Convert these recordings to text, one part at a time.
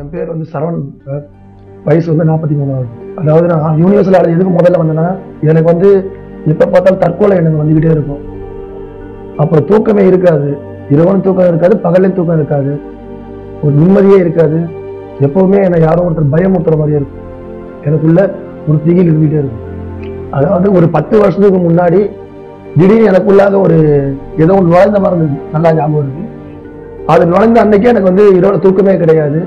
என் பேர் வந்து சரவணன் சார். வயசு வந்து 43. அதாவது நான் யூனிவர்சல் ஆளு எதுக்கு முதல்ல வந்தேன்னா, எனக்கு வந்து எப்போ பார்த்தாலும் தற்கொலை எண்ணங்கள் வந்துக்கிட்டே இருக்கும். அப்புறம் தூக்கமே இருக்காது, இரவனும் தூக்கம் இருக்காது, பகலையும் தூக்கம் இருக்காது, ஒரு நிம்மதியே இருக்காது. எப்பவுமே என்னை யாரோ ஒருத்தர் பயமுறுத்துற மாதிரியே இருக்கும். எனக்குள்ள ஒரு திகில் இருந்துகிட்டே இருக்கும். அதாவது ஒரு 10 வருஷத்துக்கு முன்னாடி திடீர்னு எனக்குள்ளாக ஒரு ஏதோ ஒன்று நுழைந்த மாதிரி இருந்தது. நல்லா ஞாபகம் இருக்கு. அது நுழைந்த அன்னைக்கே எனக்கு வந்து இரவு தூக்கமே கிடையாது.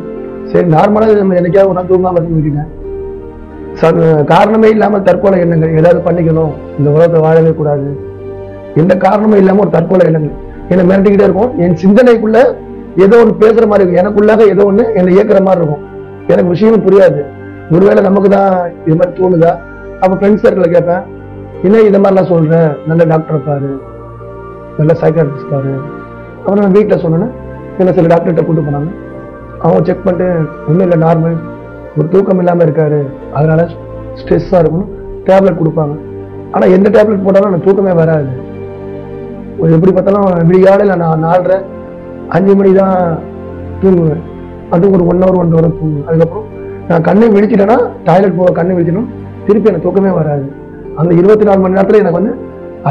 சரி, நார்மலாக நம்ம என்னைக்காவது ஒரு நாள் தூங்காம விட்டுட்டேன். காரணமே இல்லாமல் தற்கொலை எண்ணங்கள், ஏதாவது பண்ணிக்கணும், இந்த உலகத்தை வாழவே கூடாது, எந்த காரணமும் இல்லாமல் ஒரு தற்கொலை எண்ணங்கள் என்னை மிரட்டிக்கிட்டே இருக்கும். என் சிந்தனைக்குள்ள ஏதோ ஒன்று பேசுற மாதிரி இருக்கும், எனக்குள்ளாக ஏதோ ஒன்று என்னை இயக்குற மாதிரி இருக்கும். எனக்கு விஷயமும் புரியாது. ஒருவேளை நமக்கு தான் இது மாதிரி தோணுதா? அப்போ ஃப்ரெண்ட்ஸ் சர்க்கிளில் கேட்பேன், என்ன இது மாதிரிலாம் சொல்றேன், நல்ல டாக்டரை பாரு, நல்ல சைக்காட்ரிஸ்ட் பாரு. அப்புறம் நான் வீட்டில் சொன்னேன்னா என்ன சில டாக்டர்கிட்ட கூட்டு போனாங்க. அவங்க செக் பண்ணிட்டு ஒன்றும் இல்லை, நார்மல், ஒரு தூக்கம் இல்லாமல் இருக்காரு, அதனால ஸ்ட்ரெஸ்ஸாக இருக்கணும், டேப்லெட் கொடுப்பாங்க. ஆனால் எந்த டேப்லெட் போட்டாலும் எனக்கு தூக்கமே வராது. எப்படி பார்த்தாலும் விடிகாலையில் நான் 4:30 5 மணி தான் தூங்குவேன். அது ஒரு 1 hour 1 hour தூங்குவேன். அதுக்கப்புறம் நான் கண்ணை விழிச்சிட்டேன்னா, டாய்லெட் போக கண்ணை விழிச்சிடணும், திருப்பி எனக்கு தூக்கமே வராது. அந்த 24 மணி நேரத்தில் எனக்கு வந்து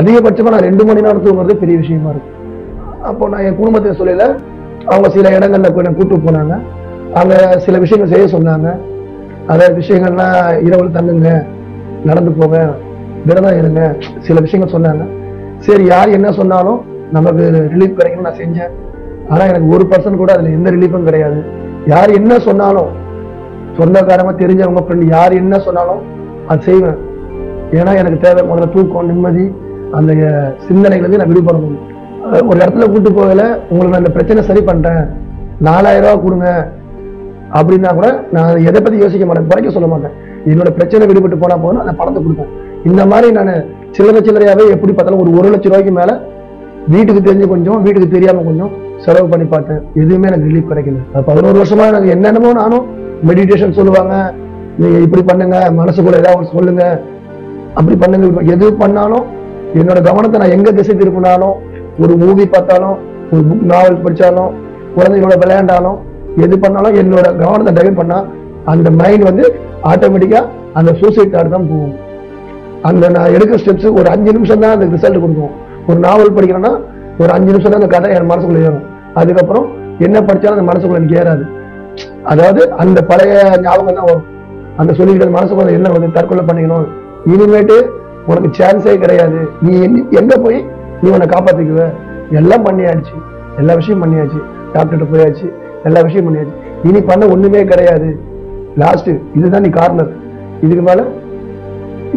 அதிகபட்சமாக நான் 2 மணி நேரம் தூங்குறது பெரிய விஷயமா இருக்கும். அப்போ நான் என் குடும்பத்தை சொல்லல, அவங்க சில இடங்கள்ல போய் கூட்டு போனாங்க. அங்க சில விஷயங்கள் செய்ய சொன்னாங்க. அதாவது விஷயங்கள்லாம் இரவு தங்குங்க, நடந்து போங்க, விரதம் இருங்க, சில விஷயங்கள் சொன்னாங்க. சரி, யார் என்ன சொன்னாலும் நமக்கு ரிலீஃப் கிடைக்கணும் நான் செஞ்சேன். ஆனா எனக்கு 1% கூட அதுல எந்த ரிலீஃபும் கிடையாது. யார் என்ன சொன்னாலும், சொந்தக்காரங்க, தெரிஞ்சவங்க, ஃப்ரெண்டு, யார் என்ன சொன்னாலும் அது செய்வேன். ஏன்னா எனக்கு தேவை முதல்ல தூக்கம், நிம்மதி, அந்த சிந்தனைகளுக்கு நான் விடுபடணும். ஒரு இடத்துல கூட்டு போகல, உங்களுக்கு நான் இந்த பிரச்சனை சரி பண்றேன், 4000 ரூபா கொடுங்க அப்படின்னா கூட நான் எதை பத்தி யோசிக்க மாட்டேன், குறைக்க சொல்ல மாட்டேன். என்னோட பிரச்சனை விடுபட்டு போனா போதும், அந்த பணத்தை கொடுப்பேன். இந்த மாதிரி நான் சில்லறையாவே எப்படி பார்த்தாலும் ஒரு 1 லட்சம் ரூபாய்க்கு மேல வீட்டுக்கு தெரிஞ்சு கொஞ்சம், வீட்டுக்கு தெரியாம கொஞ்சம் செலவு பண்ணி பார்த்தேன். எதுவுமே எனக்கு ரிலீஃப் கிடைக்கல. 11 வருஷமா எனக்கு என்னென்னமோ, நானும் மெடிடேஷன் சொல்லுவாங்க, நீங்க இப்படி பண்ணுங்க, மனசுக்குள்ள ஏதாவது சொல்லுங்க, அப்படி பண்ணுங்க, எது பண்ணாலும் என்னோட கவனத்தை நான் எங்க திசை திருப்பினாலும், ஒரு மூவி பார்த்தாலும், ஒரு புக் நாவல் படிச்சாலும், குழந்தைகளோட விளையாண்டாலும், எது பண்ணாலும் என்னோட கவனத்தை டைவர்ட் பண்ணா அந்த மைண்ட் வந்து ஆட்டோமேட்டிக்கா அந்த சூசைட் தாட் தான் போகும். அந்த நான் எடுக்கிற ஸ்டெப்ஸ் ஒரு 5 நிமிஷம் தான் அந்த ரிசல்ட் கொடுக்கும். ஒரு நாவல் படிக்கிறேன்னா ஒரு 5 நிமிஷம் தான் அந்த கதை என் மனசுக்குள்ள ஏறும். அதுக்கப்புறம் என்ன படிச்சாலும் அந்த மனசுக்குள்ள எனக்கு ஏறாது. அதாவது அந்த பழைய ஞாபகம் தான் வரும். அந்த சொல்லிக்கிட்ட மனசுக்குள்ள என்ன வந்து தற்கொலை பண்ணிக்கணும், இனிமேட்டு உனக்கு சான்ஸே கிடையாது, நீ எங்க போய் நீ உன்னை காப்பாத்திக்குவ, எல்லாம் பண்ணியாச்சு, எல்லா விஷயம் பண்ணியாச்சு, டாக்டர்கிட்ட போயாச்சு, எல்லா விஷயம் பண்ணியாச்சு, இனி பண்ண ஒண்ணுமே கிடையாது, லாஸ்ட் இதுதான் நீ கார்னர், இதுக்கு மேல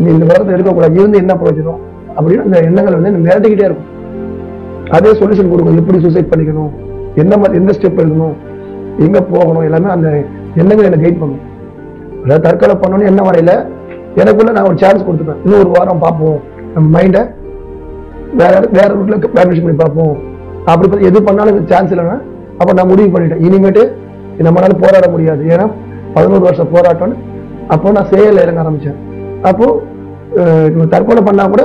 நீ இந்த உலகத்தை இருக்கக்கூடாது, இருந்து என்ன பிரயோஜனம் அப்படின்னு அந்த எண்ணங்கள் வந்து மிரட்டிக்கிட்டே இருக்கும். அதே சொல்யூஷன் கொடுக்கும், எப்படி சூசைட் பண்ணிக்கணும், எந்த ஸ்டெப் எடுக்கணும், எங்க போகணும், எல்லாமே அந்த எண்ணங்கள் எனக்கு கைட் பண்ணும். அதாவது தற்கொலை பண்ணணும்னு என்ன வரையில எனக்குள்ள நான் ஒரு சான்ஸ் கொடுத்துப்பேன். இன்னும் 1 வாரம் பார்ப்போம், நம்ம மைண்டை வேற ரூட்ல பிளானிங் பண்ணி பார்ப்போம். அப்படி எது பண்ணாலும் சான்ஸ் இல்லைன்னா அப்ப நான் முடிவு பண்ணிட்டேன், இனிமேட்டு நம்மளால போராட முடியாது. ஏன்னா 11 வருஷம் போராட்டம்னு அப்போ நான் செயல் இறங்க ஆரம்பிச்சேன். அப்போ தற்கொலை பண்ணா கூட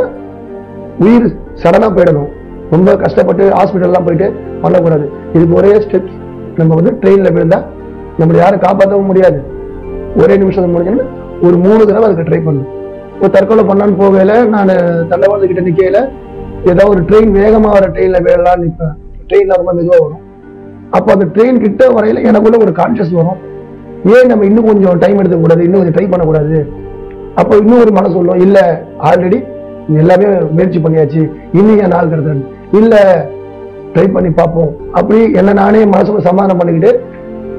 உயிர் சடனா போயிடணும், ரொம்ப கஷ்டப்பட்டு ஹாஸ்பிட்டல்லாம் போயிட்டு பண்ணக்கூடாது. இதுக்கு ஒரே ஸ்டெப்ஸ், நம்ம வந்து ட்ரெயின்ல விழுந்தா நம்மளை யாரும் காப்பாற்றவும் முடியாது, ஒரே நிமிஷம் முடிஞ்சோன்னு ஒரு 3 தடவை அதுக்கு ட்ரை பண்ணணும். இப்போ தற்கொலை பண்ணான்னு போகல, நான் தண்டவாளத்து கிட்ட நிக்கையில ஏதாவது ஒரு ட்ரெயின் வேகமா வர ட்ரெயின்ல வேலாம் நிற்பேன். ட்ரெயின்ல ரொம்ப மெதுவா வரும். அப்போ அந்த ட்ரெயின் கிட்ட வரையில எனக்குள்ள ஒரு கான்சியஸ் வரும், ஏன் நம்ம இன்னும் கொஞ்சம் டைம் எடுத்துக்க கூடாது, இன்னும் கொஞ்சம் ட்ரை பண்ணக்கூடாது. அப்போ இன்னும் ஒரு மனசு சொல்லும், இல்ல ஆல்ரெடி எல்லாமே முயற்சி பண்ணியாச்சு, இன்னும் என் நாள் கிடையாது, இல்ல ட்ரை பண்ணி பார்ப்போம். அப்படி என்ன நானே மனசுல சமாதானம் பண்ணிக்கிட்டு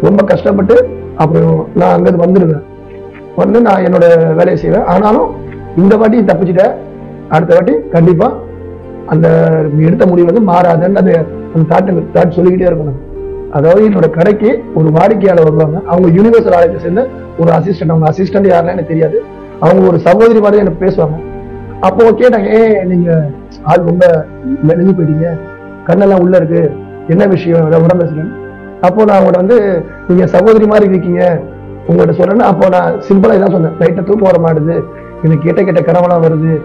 ரொம்ப கஷ்டப்பட்டு அப்புறம் நான் அங்கிருந்து வந்துடுவேன். வந்து நான் என்னோட வேலையை செய்வேன். ஆனாலும் இந்த வாட்டி தப்பிச்சுட்டேன், அடுத்த வாட்டி கண்டிப்பா அந்த எடுத்த முடிவு வந்து மாறாதுன்னு அந்த தாட் சொல்லிக்கிட்டே இருக்கணும். அதாவது என்னோட கடைக்கு ஒரு வாடிக்கையாளர் வருவாங்க, அவங்க யூனிவர்சல் ஆலயத்தை சேர்ந்த ஒரு அசிஸ்டன்ட். அவங்க அசிஸ்டன்ட் யாருன்னு எனக்கு தெரியாது, அவங்க ஒரு சகோதரி மாதிரி எனக்கு பேசுவாங்க. அப்போ கேட்டாங்க, நீங்க ஆள் ரொம்ப மெலிஞ்சு போயிட்டீங்க, கண்ணெல்லாம் உள்ள இருக்கு, என்ன விஷயம், உடம்பு பேசுறேன். அப்போ நான் அவங்கள்ட்ட வந்து நீங்க சகோதரி மாதிரி இருக்கீங்க உங்கள்கிட்ட சொல்றேன்னு. அப்போ நான் சிம்பிளா இதான் சொன்னேன், லைட்டா தூக்கம் வர மாட்டுது, எனக்கு கேட்ட கனவெல்லாம் வருது,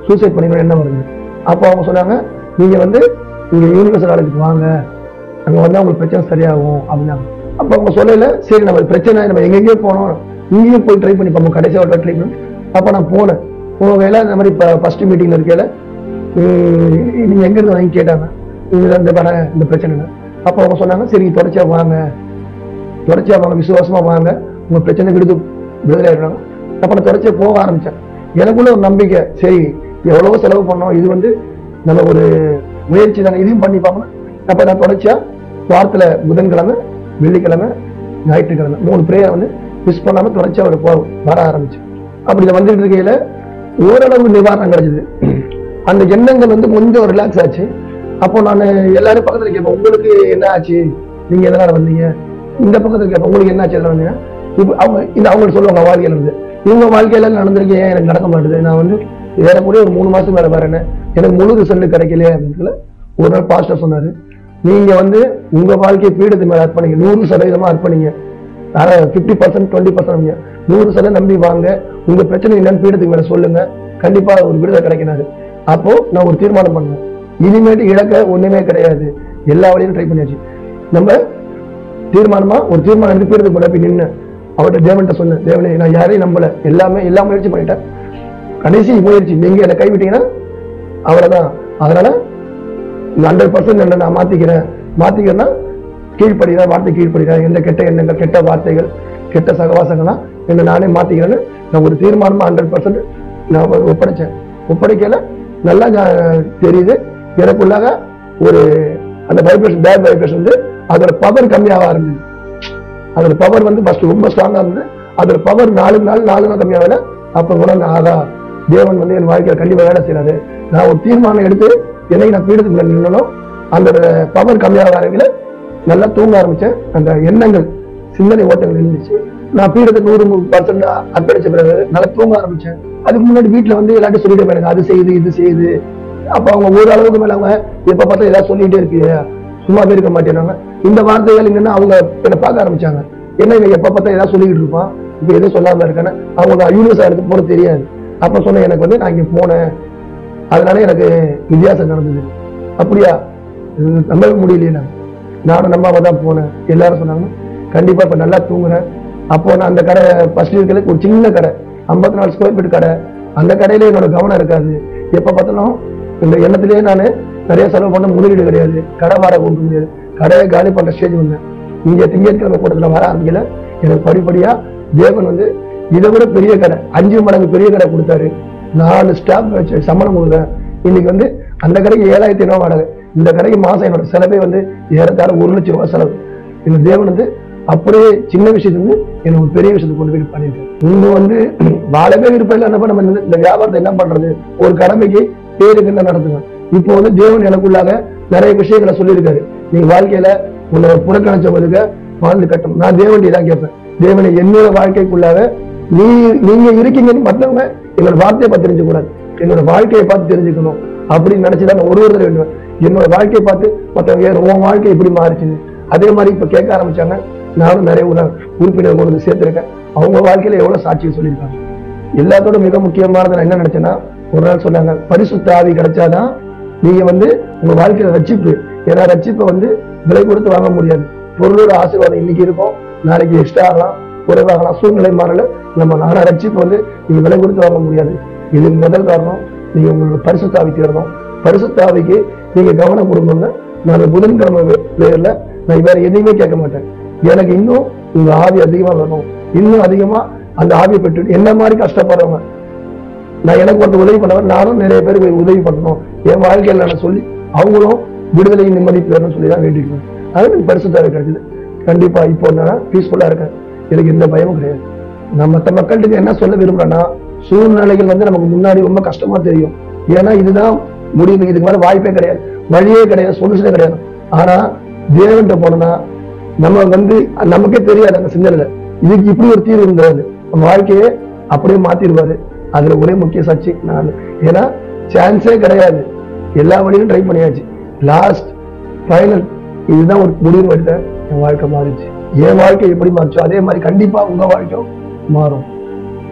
சூசைட் பண்ணிக்கணும் என்ன வருது. அப்போ அவங்க சொன்னாங்க, நீங்க வந்து இங்க யூனிவர்சல் ஆலயத்துக்கு வாங்க, அங்க வந்து அவங்களுக்கு பிரச்சனை சரியாகும் அப்படின்னாங்க. அப்ப அவங்க சொல்லல, சரி நம்ம பிரச்சனை, நம்ம எங்கெங்கயோ போனோம், இங்கேயும் போய் ட்ரை பண்ணி பார்ப்போம், கடைசியா ஒரு ட்ரை பண்ணி. அப்ப நான் போனேன். போகையில இந்த மாதிரி ஃபர்ஸ்ட் மீட்டிங்ல இருக்கையில நீங்க எங்க இருந்து வாங்கி கேட்டாங்க, இந்த பிரச்சனை. அப்ப அவங்க சொன்னாங்க, சரி தொடர்ச்சியா வாங்க, விசுவாசமா வாங்க, உங்க பிரச்சனை விடுதலை ஆயிடுறாங்க. அப்ப நான் தொடர்ச்சியா போக ஆரம்பிச்சேன். எனக்குள்ள ஒரு நம்பிக்கை, சரி எவ்வளவோ செலவு பண்ணோம், இது நம்ம ஒரு முயற்சி தானே, இதையும் பண்ணி பார்க்கணும். அப்ப நான் தொடர்ச்சியா வாரத்துல புதன்கிழமை, வெள்ளிக்கிழமை, ஞாயிற்றுக்கிழமை 3 பிரேயர் மிஸ் பண்ணாம தொடர்ச்சியா வர ஆரம்பிச்சு. அப்படி வந்துட்டு இருக்கையில ஓரளவு நிவாரணம் கிடைச்சது. அந்த எண்ணங்கள் கொஞ்சம் ரிலாக்ஸ் ஆச்சு. அப்போ நான் எல்லாரும் பக்கத்துல கேட்பேன், உங்களுக்கு என்ன ஆச்சு, நீங்க எதனால வந்தீங்க? இந்த பக்கத்துல கேட்பேன், உங்களுக்கு என்ன ஆச்சு, எதனால வந்தீங்க? இப்ப அவங்களுக்கு சொல்லுவாங்க வாழ்க்கையில இவங்க வாழ்க்கையில நடந்திருக்கேன், எனக்கு நடக்க மாட்டேது, நான் ஏறக்கூடிய ஒரு 3 மாசம் மேல வரேன்னு, எனக்கு முழு ரிசல்ட் கிடைக்கல அப்படின்னு ஒரு நாள் பாஸ்டர் சொன்னாரு, நீங்க உங்க வாழ்க்கையை பீடத்து மேல அர்ப்பணிங்க, 100% அர்ப்பணிங்க. 50% 20% 100% நம்பி வாங்க, உங்க பிரச்சனை என்னன்னு பீடத்துக்கு மேல சொல்லுங்க, கண்டிப்பா ஒரு விடுதலை கிடைக்கிறாரு. அப்போ நான் ஒரு தீர்மானம் பண்ணேன், இனிமேட்டு இழக்க ஒண்ணுமே கிடையாது, எல்லா வழியும் ட்ரை பண்ணியாச்சு. நம்ம ஒரு தீர்மானம் எடுத்து பீடத்துக்கு போய் நின்று அவர்கிட்ட தேவன்கிட்ட சொன்னேன், தேவனே நான் யாரையும் நம்பல, எல்லா முயற்சி பண்ணிட்டேன், கடைசி முயற்சி நீங்க என்னை கைவிட்டீங்கன்னா அவ்வளவுதான். அதனால 100% நான் மாத்திக்கிறேன்னா கீழ்படுகிறேன், வார்த்தை கீழ்படுகிறேன், எந்த கெட்ட எண்ணங்கள், கெட்ட வார்த்தைகள், கெட்ட சகவாசங்கள்லாம் என்ன நானே மாத்திக்கிறேன்னு நான் ஒரு தீர்மானமா 100% நான் ஒப்படைக்கல. நல்லா தெரியுது, எனக்குள்ளாக ஒரு அந்த வைப்ரேஷன், பேட் வைப்ரேஷன் அதோட பவர் கம்மியாக ஆரம்பிச்சு. அதோட பவர் ஃபர்ஸ்ட் ரொம்ப ஸ்ட்ராங்கா இருந்து அதோட பவர் 4 நாள் கம்மியாகல. அப்ப உணர்ந்து, ஆகா தேவன் என் வாழ்க்கையில கண்டிப்பா வேலை செய்யறாரு. நான் ஒரு தீர்மானம் எடுத்து என்னை நான் பீடத்துக்கு நின்னனும், அந்த பவர் கம்மியாக ஆரம்பிக்கல. நல்லா தூங்க ஆரம்பிச்சேன். அந்த எண்ணங்கள், சிந்தனை ஓட்டங்கள் இருந்துச்சு. நான் பீடத்துக்கு 100% அர்ப்பணிச்ச பிறகு நல்லா தூங்க ஆரம்பிச்சேன். அதுக்கு முன்னாடி வீட்டுல எல்லாத்தையும் சொல்லிட்டு போயிருங்க, அது செய்யுது இது செய்யுது. அப்ப அவங்க ஒரு அளவுக்கு மேல அவங்க எப்ப பார்த்தா ஏதாவது சொல்லிட்டே இருப்பீங்க, சும்மா இருக்க மாட்டேனாங்க. இந்த வார்த்தைகள் என்னன்னா அவங்க என்ன பார்க்க ஆரம்பிச்சாங்க, என்ன எப்ப பார்த்தா ஏதாவது சொல்லிக்கிட்டு இருப்பான், இப்ப எதுவும் சொல்லாம இருக்கேன்னு. அவங்க யூனிவர்ஸ் எடுத்து போறது தெரியாது. அப்ப சொன்ன எனக்கு நான் இங்க போனேன், அதனால எனக்கு வித்தியாசம் நடந்தது. அப்படியா, நம்பவே முடியலையே. நானும் நம்பாம தான் போனேன். எல்லாரும் சொன்னாங்க கண்டிப்பா இப்ப நல்லா தூங்குறேன். அப்போ நான் அந்த கடை ஃபர்ஸ்ட் இருக்கிற ஒரு சின்ன கடை, 54 ஸ்கொயர் ஃபீட் கடை, அந்த கடையில என்னோட கவனம் இருக்காது. எப்ப பார்த்தாலும் இந்த எண்ணத்திலேயே நான் நிறைய செலவு பண்ண, முதலீடு கிடையாது, கடை வாடகை கொடுக்க முடியாது, கடையை காலி பண்ற ஸ்டேஜ் வந்தேன். இங்க திங்கட்கிழமை கூட்டத்துல வர ஆரம்பிக்கல. எனக்கு படிப்படியா தேவன் இதை விட பெரிய கடை, 5 மடங்கு பெரிய கடை கொடுத்தாரு. 4 ஸ்டாஃப் வச்சு சம்பளம் கொடுக்குறேன். இன்னைக்கு அந்த கடைக்கு 7,500 வாடகை. இந்த கடைக்கு மாசம் என்னோட செலவே ஏறத்தாழ 1 லட்சம் ரூபாய் செலவு. இந்த தேவன் அப்படியே சின்ன விஷயத்துல என்ன ஒரு பெரிய விஷயத்துக்கு கொண்டு போய் பண்ணிருக்கேன். இன்னும் வாழவே இருப்பதில்லை. என்ன நம்ம இந்த வியாபாரத்தை என்ன பண்றது, ஒரு கடமைக்கு பேருக்கு என்ன நடத்துவேன். இப்போ தேவன் எனக்குள்ளாக நிறைய விஷயங்களை சொல்லியிருக்காரு. நீங்க வாழ்க்கையில உன்னை புறக்கணிச்சவங்களுக்கு வாழ்ந்து கட்டணும். நான் தேவன் தான் கேட்பேன், தேவனை என்னோட வாழ்க்கைக்குள்ளாக நீங்க இருக்கீங்கன்னு மற்றவங்க என்னோட வார்த்தையை பார்த்து தெரிஞ்சுக்கூடாது, என்னோட வாழ்க்கையை பார்த்து தெரிஞ்சுக்கணும் அப்படின்னு நினைச்சுதான் நான் ஒரு தடவை வேண்டுவேன். என்னோட வாழ்க்கையை பார்த்து மற்றவங்க உன் வாழ்க்கை எப்படி மாறிச்சுன்னு அதே மாதிரி இப்ப கேட்க ஆரம்பிச்சாங்க. நானும் நிறைய உறுப்பினர் கொண்டு சேர்த்திருக்கேன். அவங்க வாழ்க்கையில எவ்வளவு சாட்சியை சொல்லியிருக்காங்க. எல்லாத்தோட மிக முக்கியமானது நான் என்ன நினைச்சேன்னா, ஒரு நாள் சொன்னாங்க, பரிசுத்த ஆவி கிடைச்சாதான் நீங்க உங்க வாழ்க்கையில ரட்சிப்பு. ஏன்னா ரட்சிப்பை விலை கொடுத்து வாங்க முடியாது. பொருளோட ஆசீர்வாதம் இன்னைக்கு இருக்கும், நாளைக்கு எக்ஸ்ட்ரா ஆகலாம், குறைவாகலாம், சூழ்நிலை மாறல. ஆனா ரட்சிப்பு நீங்க விலை கொடுத்து வாங்க முடியாது. இதுக்கு முதல் காரணம், நீங்க உங்களோட பரிசுத்த ஆவி தேடணும். பரிசுத்த ஆவிக்கு நீங்க கவனம் கொடுங்க. நான் புதன்கிழமை பேர்ல நான் வேற எதையுமே கேட்க மாட்டேன். எனக்கு இன்னும் உங்க ஆவி அதிகமா வேணும், இன்னும் அதிகமா அந்த ஆவியை பெற்று என்ன மாதிரி கஷ்டப்படுறவங்க, நான் எனக்கு ஒருத்தர் உதவி பண்ணவன், நானும் நிறைய பேருக்கு உதவி பண்ணணும் என் வாழ்க்கையில நான் சொல்லி அவங்களும் விடுதலையும் நிம்மதி பெறணும்னு சொல்லி தான் வேண்டிக்கிறேன். அது எனக்கு பரிசுத்த ஆவி கிடைச்சது. கண்டிப்பா இப்போ நான் பீஸ்ஃபுல்லா இருக்கேன், எனக்கு எந்த பயமும் கிடையாது. நான் மற்ற மக்கள்கிட்ட என்ன சொல்ல விரும்புறேன்னா, சூழ்நிலைகள் நமக்கு முன்னாடி ரொம்ப கஷ்டமா தெரியும். ஏன்னா இதுதான் முடிவு, இதுக்கு மேல வாய்ப்பே கிடையாது, வழியே கிடையாது, சொல்யூஷனே கிடையாது. ஆனா தேவன்கிட்ட போனா நம்ம நமக்கே தெரியாது அந்த சிந்தனையில இதுக்கு இப்படி ஒரு தீர்வு இருந்தது, நம்ம வாழ்க்கையே அப்படியே மாத்திடுவாரு. அதுல ஒரே முக்கிய சாட்சி நான். ஏன்னா சான்ஸே கிடையாது, எல்லா வழியிலும் ட்ரை பண்ணியாச்சு, லாஸ்ட் ஃபைனல் இதுதான் ஒரு முடிவு எடுத்தேன். என் வாழ்க்கை மாறிச்சு. என் வாழ்க்கை எப்படி மாறிச்சோ அதே மாதிரி கண்டிப்பா உங்க வாழ்க்கையும் மாறும்.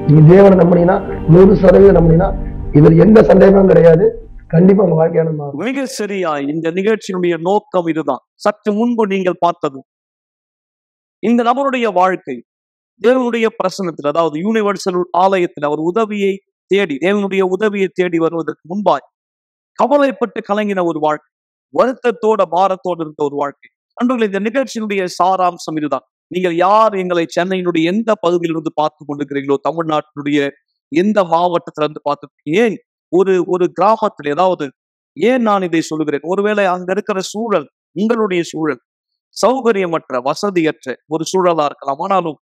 நீங்க தேவனை நம்பினீங்கன்னா 100% நம்பினீங்கன்னா இதுல எந்த சந்தேகமும் கிடையாது, கண்டிப்பா உங்க வாழ்க்கையான மாறும். மிக சரியா இந்த நிகழ்ச்சியினுடைய நோக்கம் இதுதான். சற்று முன்பு நீங்கள் பார்த்தது இந்த நபருடைய வாழ்க்கை தேவனுடைய பிரசன்னத்தில், அதாவது யூனிவர்சல் ஆலயத்தில் அவர் உதவியை தேடி, தேவனுடைய உதவியை தேடி வருவதற்கு முன்பாய் கவலைப்பட்டு கலங்கின ஒரு வாழ்க்கை, வருத்தத்தோட பாரத்தோடு இருந்த ஒரு வாழ்க்கை. அன்றுகள் இந்த நிகழ்ச்சியினுடைய சாராம்சம் இதுதான். நீங்கள் யார் எங்களை சென்னையினுடைய எந்த பகுதியிலிருந்து பார்த்து கொண்டிருக்கிறீங்களோ, தமிழ்நாட்டினுடைய எந்த மாவட்டத்தில இருந்து பார்த்து, ஏன் ஒரு ஒரு கிராமத்தில், ஏதாவது ஏன் நான் இதை சொல்லுகிறேன், ஒருவேளை அங்க இருக்கிற சூழல், உங்களுடைய சூழல் சௌகரியமற்ற, வசதியற்ற ஒரு சூழலா இருக்கலாம். ஆனாலும்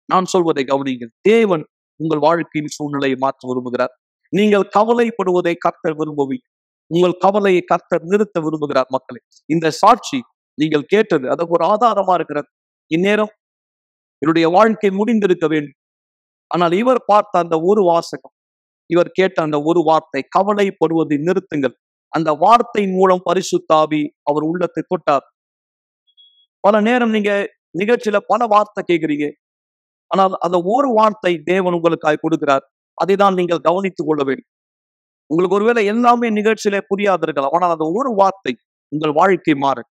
நான் சொல்வதை கவனியுங்கள். தேவன் உங்கள் வாழ்க்கையின் சூழ்நிலையை மாற்ற விரும்புகிறார். நீங்கள் கவலைப்படுவதை கர்த்தர் விரும்பவில்லை. உங்கள் கவலையை கர்த்தர் நிறுத்த விரும்புகிறார். மக்களே, இந்த சாட்சி நீங்கள் கேட்டது அதற்கு ஒரு ஆதாரமா இருக்கிறது. இந்நேரம் என்னுடைய வாழ்க்கை முடிந்திருக்க வேண்டும். ஆனால் இவர் பார்த்த அந்த ஒரு வாசகம், இவர் கேட்ட அந்த ஒரு வார்த்தை, கவலைப்படுவதை நிறுத்துங்கள், அந்த வார்த்தையின் மூலம் பரிசுத்த ஆவி அவர் உள்ளத்தை தொட்டார். பல நேரம் நீங்க நிகழ்ச்சியில பல வார்த்தை கேட்கிறீங்க. ஆனால் அந்த ஒரு வார்த்தை தேவன் உங்களுக்காக கொடுக்கிறார். அதை தான் நீங்கள் கவனித்துக் கொள்ள வேண்டும். உங்களுக்கு ஒருவேளை எல்லாமே நிகழ்ச்சியில புரியாது இருக்கலாம். ஆனால் அந்த ஒரு வார்த்தை உங்கள் வாழ்க்கை மாறும்.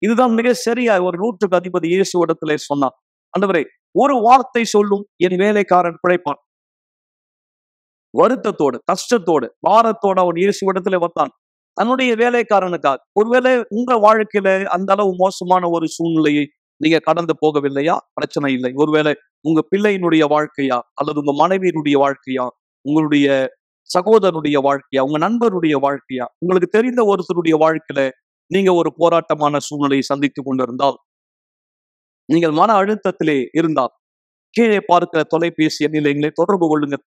இதுதான் மிக சரியா ஒரு 100க்கு அதிபதி இயேசு இடத்திலே சொன்னார். ஆண்டவரே, ஒரு வார்த்தை சொல்லும் என் வேலைக்காரன் பிழைப்பான். வருத்தத்தோடு, கஷ்டத்தோடு, பாரத்தோடு அவன் இயேசு இடத்துல வந்தான் தன்னுடைய வேலைக்காரனுக்காக. ஒருவேளை உங்க வாழ்க்கையில அந்த அளவு மோசமான ஒரு சூழ்நிலையை நீங்க கடந்து போகவில்லையா? பிரச்சனை இல்லை. ஒருவேளை உங்க பிள்ளையினுடைய வாழ்க்கையா, அல்லது உங்க மனைவியினுடைய வாழ்க்கையா, உங்களுடைய சகோதரனுடைய வாழ்க்கையா, உங்க நண்பருடைய வாழ்க்கையா, உங்களுக்கு தெரிந்த ஒருத்தருடைய வாழ்க்கையில நீங்க ஒரு போராட்டமான சூழ்நிலையை சந்தித்துக் கொண்டிருந்தால், நீங்கள் மன அழுத்தத்திலே இருந்தால், கீழே பார்க்கிற தொலைபேசி எண்ணில் எங்களை தொடர்பு கொள்ளுங்கள்.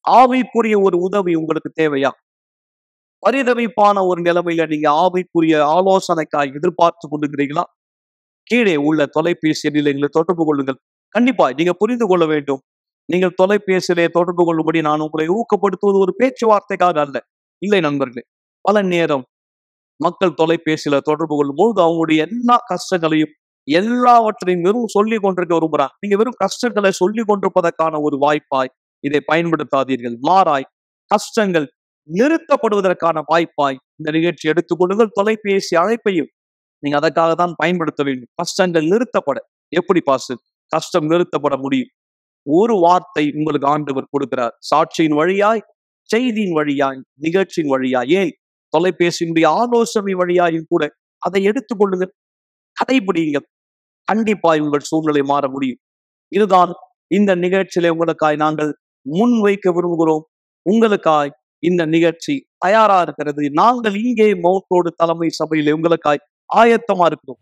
ஆவிக்குரிய ஒரு உதவி உங்களுக்கு தேவையா? பரிதவிப்பான ஒரு நிலைமையில நீங்க ஆவிக்குரிய ஆலோசனைக்காய் எதிர்பார்த்து கொண்டிருக்கிறீங்களா? கீழே உள்ள தொலைபேசி எண்ணில் எங்களை தொடர்பு கொள்ளுங்கள். கண்டிப்பா நீங்க புரிந்து கொள்ள வேண்டும். நீங்கள் தொலைபேசியிலே தொடர்பு கொள்ளும்படி நான் உங்களை ஊக்கப்படுத்துவது ஒரு பேச்சுவார்த்தைக்காக அல்ல. இல்லை நண்பர்களே, பல நேரம் மக்கள் தொலைபேசியில தொடர்பு கொள்ளும் போது அவங்களுடைய எல்லா கஷ்டங்களையும் எல்லாவற்றையும் வெறும் சொல்லிக் கொண்டிருக்க விரும்புறாங்க. நீங்க வெறும் கஷ்டங்களை சொல்லிக் கொண்டிருப்பதற்கான ஒரு வாய்ப்பாய் இதை பயன்படுத்தாதீர்கள். மாறாய் கஷ்டங்கள் நிறுத்தப்படுவதற்கான வாய்ப்பாய் இந்த நிகழ்ச்சி எடுத்துக்கொள்ளுங்கள். தொலைபேசி அழைப்பையும் நீங்க அதற்காக தான் பயன்படுத்த வேண்டும். கஷ்டங்கள் நிறுத்தப்பட எப்படி பாஸ்டர் கஷ்டம் நிறுத்தப்பட முடியும்? ஒரு வார்த்தை உங்களுக்கு ஆண்டவர் கொடுக்கிறார். சாட்சியின் வழியாய், செய்தியின் வழியாய், நிகழ்ச்சியின் வழியாய், ஏன் தொலைபேசியினுடைய ஆலோசனை வழியாயும் கூட அதை எடுத்துக்கொள்ளுங்கள், கடைபிடியுங்கள். கண்டிப்பாய் உங்கள் சூழ்நிலை மாற முடியும். இதுதான் இந்த நிகழ்ச்சியில உங்களுக்காய் நாங்கள் முன் வைக்க விரும்புகிறோம். உங்களுக்காய் இந்த நிகழ்ச்சி தயாரா இருக்கிறது. நாங்கள் இங்கே மௌத்தோடு தலைமை சபையிலே உங்களுக்காய் ஆயத்தமா இருக்கிறோம்.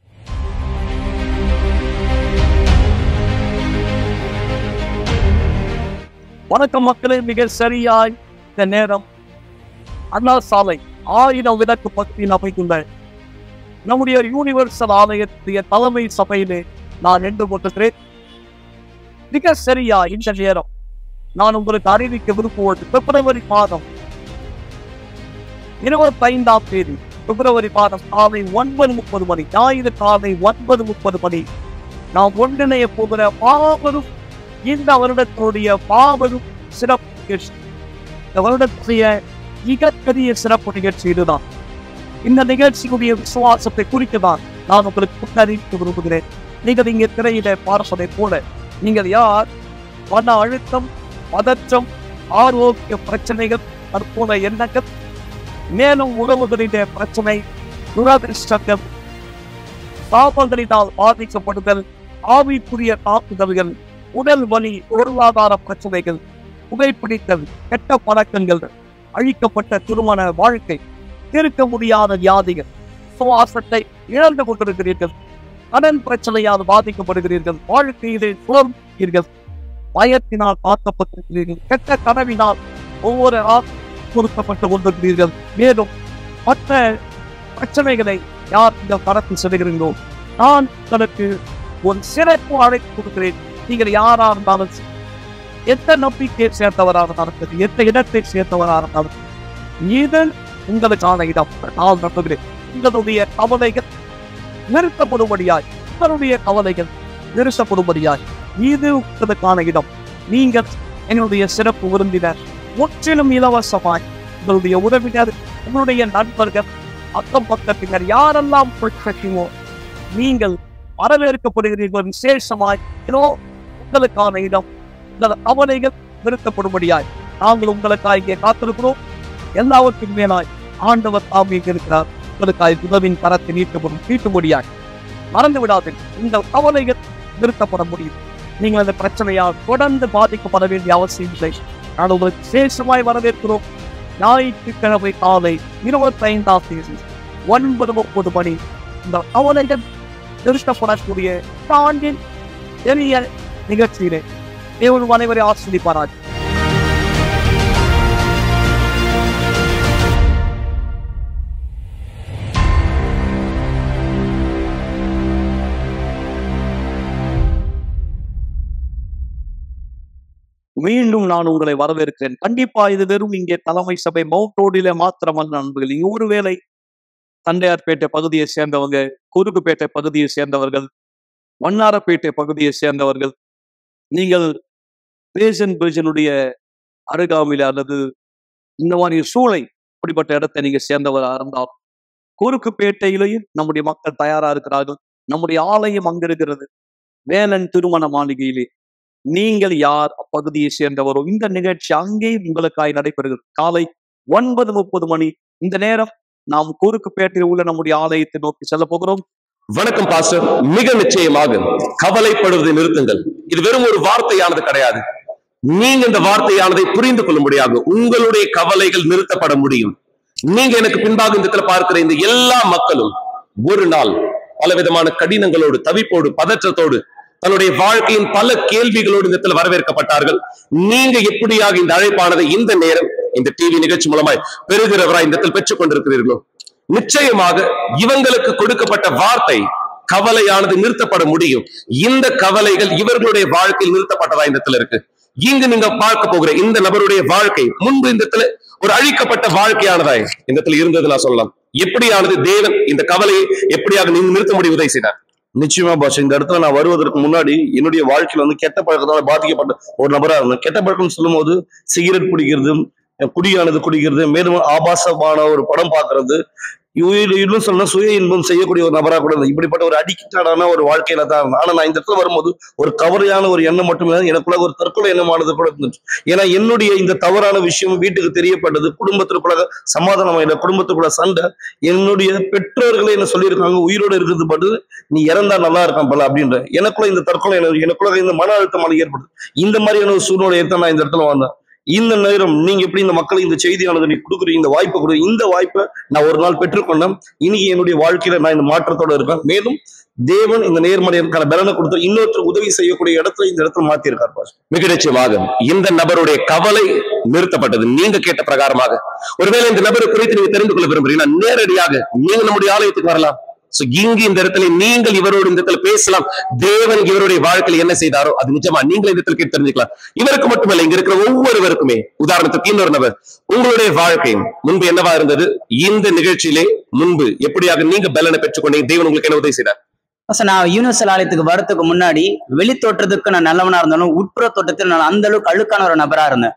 வணக்கம் மக்களே, மிக சரியாய் இந்த நேரம் அண்ணா சாலை 1000 விளக்கு பகுதியில் அமைந்துள்ள நம்முடைய யூனிவர்சல் ஆலயத்திய தலைமை சபையிலே நான் நின்று கொண்டிருக்கிறேன். மிக சரியா இந்த நேரம் நான் உங்களுக்கு அறிவிக்க விரும்புவது பிப்ரவரி மாதம் 25ஆம் தேதி, பிப்ரவரி மாதம் காலை 9:30 மணி, ஞாயிறு காலை 9:30 மணி நாம் ஒன்றிணைய போகிற மாபெரும் இந்த வருடத்தினுடைய மாபெரும் சிறப்பு நிகழ்ச்சி. இந்த வருடத்துடைய மிகப்பெரிய சிறப்பு நிகழ்ச்சி இதுதான். இந்த நிகழ்ச்சியுடைய விசுவாசத்தை குறித்துதான் நான் உங்களுக்கு முன்னறிவிக்க விரும்புகிறேன். நீங்கள் இங்கே திரையில பார்ப்பதை போல நீங்கள் யார் மன அழுத்தம், பதற்றம், ஆரோக்கிய பிரச்சனைகள், தற்போதைய எண்ணங்கள், மேலும் உறவுகளின் பிரச்சனை, துரதிருஷ்டங்கள், பாவங்களினால் பாதிக்கப்படுதல், ஆவிக்குரிய தாக்குதல்கள், உடல் வலி, பொருளாதார பிரச்சனைகள், புகைப்பிடித்தல், கெட்ட பழக்கங்கள், அழிக்கப்பட்ட திருமண வாழ்க்கை, தீர்க்க முடியாத வியாதிகள், சுவாசத்தை இழந்து கொண்டிருக்கிறீர்கள், கடன் பிரச்சனையால் பாதிக்கப்படுகிறீர்கள், வாழ்க்கையிலே சுழல்கிறீர்கள், பயத்தினால் தாக்கப்பட்டிருக்கிறீர்கள், கெட்ட கனவினால் ஒவ்வொரு பொருத்தப்பட்டு கொண்டிருக்கிறீர்கள், மேலும் மற்ற பிரச்சனைகளை யார் இந்த படத்தில் செல்கிறீர்களோ நான் தனக்கு ஒரு சிறப்பு அழைப்பு கொடுக்கிறேன். நீங்கள் யாரா இருந்தாலும், எந்த நம்பிக்கையை சேர்ந்தவராக இருந்தாலும், எந்த இடத்தை சேர்ந்தவராக இருந்தாலும், இது உங்களுக்கான இடம். நான் நம்புகிறேன் உங்களுடைய கவலைகள் நிறுத்தப்படும்படியாய், உங்களுடைய கவலைகள் நிறுத்தப்படும்படியாய் இது உங்களுக்கான இடம். நீங்கள் என்னுடைய சிறப்பு விருந்தினர், முற்றிலும் இலவசமாய் உங்களுடைய உறவினர், உங்களுடைய நண்பர்கள், அக்கம் பக்கத்தினர் யாரெல்லாம் பிரச்சனையோ நீங்கள் வரவேற்கப்படுகிறீர்கள். விசேஷமாய் ஏதோ உங்களுக்கான இடம், உங்கள் கவலைகள் நிறுத்தப்படும்படியாய் நாங்கள் உங்களுக்காக இங்கே காத்திருக்கிறோம். எல்லாவற்றுக்கும் மேலாய் ஆண்டவர் தாம் இங்கே இருக்கிறார். உங்களுக்காக உதவின் கரத்தை நீட்டும்படியாய் மறந்து விடாதீர்கள். உங்கள் கவலைகள் நிறுத்தப்பட முடியும். நீங்கள் அந்த பிரச்சனையால் தொடர்ந்து பாதிக்கப்பட வேண்டிய அவசியம் இல்லை. நான் உங்களுக்கு விசேஷமாய் வரவேற்கிறோம். ஞாயிற்றுக்கிழமை காலை 25ஆம் தேதி 9:30 மணி இந்த கவலைகள் நிறுத்தப்படக்கூடிய ஆண்டின் பெரிய நிகழ்ச்சியிலே தேவன் அனைவரை ஆசீர்வதிப்பாராக. மீண்டும் நான் உங்களை வரவேற்கிறேன். கண்டிப்பா இது வெறும் இங்கே தலைமை சபை மவுண்ட் ரோடிலே மாத்திரமல்ல நண்பர்கள். இங்க ஒருவேளை தண்டையார்பேட்டை பகுதியை சேர்ந்தவங்க, குறுக்குப்பேட்டை பகுதியை சேர்ந்தவர்கள், வண்ணாரப்பேட்டை பகுதியை சேர்ந்தவர்கள், நீங்கள் பேசன் பிரிட்ஜனுடைய அருகாமையில அல்லது இந்த மாதிரி சூளை அப்படிப்பட்ட இடத்தை நீங்க சேர்ந்தவராக இருந்தால், குறுக்குப்பேட்டையிலையும் நம்முடைய மக்கள் தயாரா இருக்கிறார்கள். நம்முடைய ஆலயம் அங்க இருக்கிறது, வேலன் திருமண மாளிகையிலே. நீங்கள் யார் அப்பகுதியை சேர்ந்தவரோ இந்த நிகழ்ச்சி அங்கே உங்களுக்காய் நடைபெறுகிறது. காலை 9:30 மணி. இந்த நேரம் நாம் குறுக்குப்பேட்டையில் உள்ள நம்முடைய ஆலயத்தை நோக்கி செல்ல போகிறோம். வணக்கம் பாஸ்டர். மிக நிச்சயமாக கவலைப்படுவதை நிறுத்துங்கள். இது வெறும் ஒரு வார்த்தையானது கிடையாது. நீங்க இந்த வார்த்தையானதை புரிந்து கொள்ள முடியாது. உங்களுடைய கவலைகள் நிறுத்தப்பட முடியும். நீங்க எனக்கு பின்பாக இந்த இடத்துல பார்க்கிற இந்த எல்லா மக்களும் ஒரு நாள் பலவிதமான கடினங்களோடு, தவிப்போடு, பதற்றத்தோடு, தன்னுடைய வாழ்க்கையின் பல கேள்விகளோடு இந்த இடத்துல வரவேற்கப்பட்டார்கள். நீங்க எப்படியாக இந்த அழைப்பானதை இந்த நேரம் இந்த டிவி நிகழ்ச்சி மூலமாய் பெறுகிறவராய் இந்த இடத்தில் பெற்றுக் கொண்டிருக்கிறீர்களோ, நிச்சயமாக இவங்களுக்கு கொடுக்கப்பட்ட வார்த்தை கவலையானது நிறுத்தப்பட முடியும். இந்த கவலைகள் இவர்களுடைய வாழ்க்கையில் நிறுத்தப்பட்டதா இந்த இடத்துல இருக்கு. இங்கு நீங்க பார்க்க போகிற இந்த நபருடைய வாழ்க்கை முன்பு இந்த இடத்துல ஒரு அழிக்கப்பட்ட வாழ்க்கையானதாய் இந்த இடத்துல இருந்தது நான் சொல்லலாம். எப்படியானது தேவன் இந்த கவலையை எப்படியாக நீங்க நிறுத்த முடிவு உதவி செய்தார். நிச்சயமா பாஷா, இந்த இடத்துல நான் வருவதற்கு முன்னாடி என்னுடைய வாழ்க்கையில கெட்ட பழக்கத்தால பாதிக்கப்பட்ட ஒரு நபரா இருந்தேன். கெட்ட பழக்கம் சொல்லும் போது சிகரெட் பிடிக்கிறது, குடியானது குடிக்கிறது, மேலும் ஆபாசமான ஒரு படம் பார்க்கறது, இன்னும் சொன்னா சுய இன்பம் செய்யக்கூடிய ஒரு நபரா கூட இருந்தது. இப்படிப்பட்ட ஒரு அடிக்டான ஒரு வாழ்க்கையில தான் இருந்தேன். ஆனா நான் இந்த இடத்துல வரும்போது ஒரு கவலையான ஒரு எண்ணம் மட்டும் இல்லை, எனக்குள்ள ஒரு தற்கொலை எண்ணமானது கூட இருந்துச்சு. ஏன்னா என்னுடைய இந்த தவறான விஷயம் வீட்டுக்கு தெரியப்பட்டது, குடும்பத்திற்குள்ள சமாதானம் இல்லை, குடும்பத்துக்குள்ள சண்டை. என்னுடைய பெற்றோர்களே என்ன சொல்லியிருக்காங்க, உயிரோடு இருக்கிறது பட்டு நீ இறந்தா நல்லா இருக்கான் போல அப்படின்ற. எனக்குள்ள இந்த தற்கொலை, எனக்குள்ள இந்த மன அழுத்தமான ஏற்படுது. இந்த மாதிரியான ஒரு சூழ்நிலை எடுத்து நான் இந்த இடத்துல வந்தேன். இந்த நேரம் நீங்க எப்படி இந்த மக்களுக்கு இந்த செய்தியானது நீ கொடுக்குறீங்க, இந்த வாய்ப்பை கொடு. இந்த வாய்ப்பை நான் ஒரு நாள் பெற்றுக்கொண்டேன். இன்னைக்கு என்னுடைய வாழ்க்கையில நான் இந்த மாற்றத்தோட இருக்கேன். மேலும் தேவன் இந்த நேர்மறையான பலனை கொடுத்து இன்னொருத்தர் உதவி செய்யக்கூடிய இடத்துல இந்த இடத்துல மாத்தி இருக்கார். மிக நிச்சயமாக இந்த நபருடைய கவலை நிறுத்தப்பட்டது நீங்க கேட்ட பிரகாரமாக. ஒருவேளை இந்த நபரை குறித்து நீங்க தெரிந்து கொள்ள விரும்புறீங்கன்னா நேரடியாக நீங்க நம்முடைய ஆலயத்துக்கு வரலாம். இங்கு இந்த இடத்துல நீங்கள் இவரோடு இந்த இடத்துல பேசலாம். தேவன் இவருடைய வாழ்க்கையில் என்ன செய்தாரோ அது நிச்சயமா நீங்களே இந்த இடத்துல கேட்டு தெரிஞ்சுக்கலாம். இவருக்கு மட்டுமல்ல, இங்க இருக்கிற ஒவ்வொருவருக்குமே. உதாரணத்துக்கு இன்னொரு நபர், உங்களுடைய வாழ்க்கை முன்பு என்னவா இருந்தது, இந்த நிகழ்ச்சியிலே முன்பு எப்படியாக நீங்க பலனை பெற்றுக்கொண்டீங்க, தேவன் உங்களுக்கு என்ன உதவி செய்தார்? நான் யூனிவர்சல் ஆலயத்துக்கு வரதுக்கு முன்னாடி வெளி தோற்றத்துக்கு நான் நல்லவனா இருந்தாலும் உட்புற தோட்டத்தில் நான் அந்த அளவுக்கு அழுக்கான ஒரு நபரா இருந்தேன்.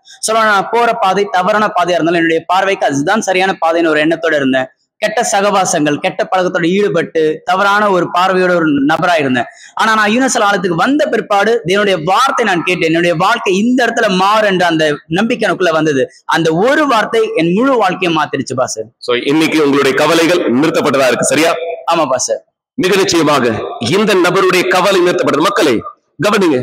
நான் போற பாதை தவறான பாதையா இருந்தாலும் என்னுடைய பார்வைக்கு அதுதான் சரியான பாதைன்னு ஒரு எண்ணத்தோட இருந்தேன். கெட்ட சகவாசங்கள், கெட்ட பழக்கத்தோட ஈடுபட்டு தவறான ஒரு பார்வையோட ஒரு நபரா இருந்தேன். ஆனா நான் யூனிவர்சல் ஆலயத்துக்கு வந்த பிற்பாடு என்னுடைய வார்த்தை நான் கேட்டேன். என்னுடைய வாழ்க்கை இந்த இடத்துல மாறு என்ற அந்த நம்பிக்கை எனக்குள்ள வந்தது. அந்த ஒரு வார்த்தை என் முழு வாழ்க்கையை மாத்திருச்சு பாசர். சோ இன்னைக்கு உங்களுடைய கவலைகள் நிறுத்தப்பட்டதா இருக்கு, சரியா? ஆமா பாசர். மிக நிச்சயமாக இந்த நபருடைய கவலை நிறுத்தப்பட்டது. மக்களே கவனிங்க,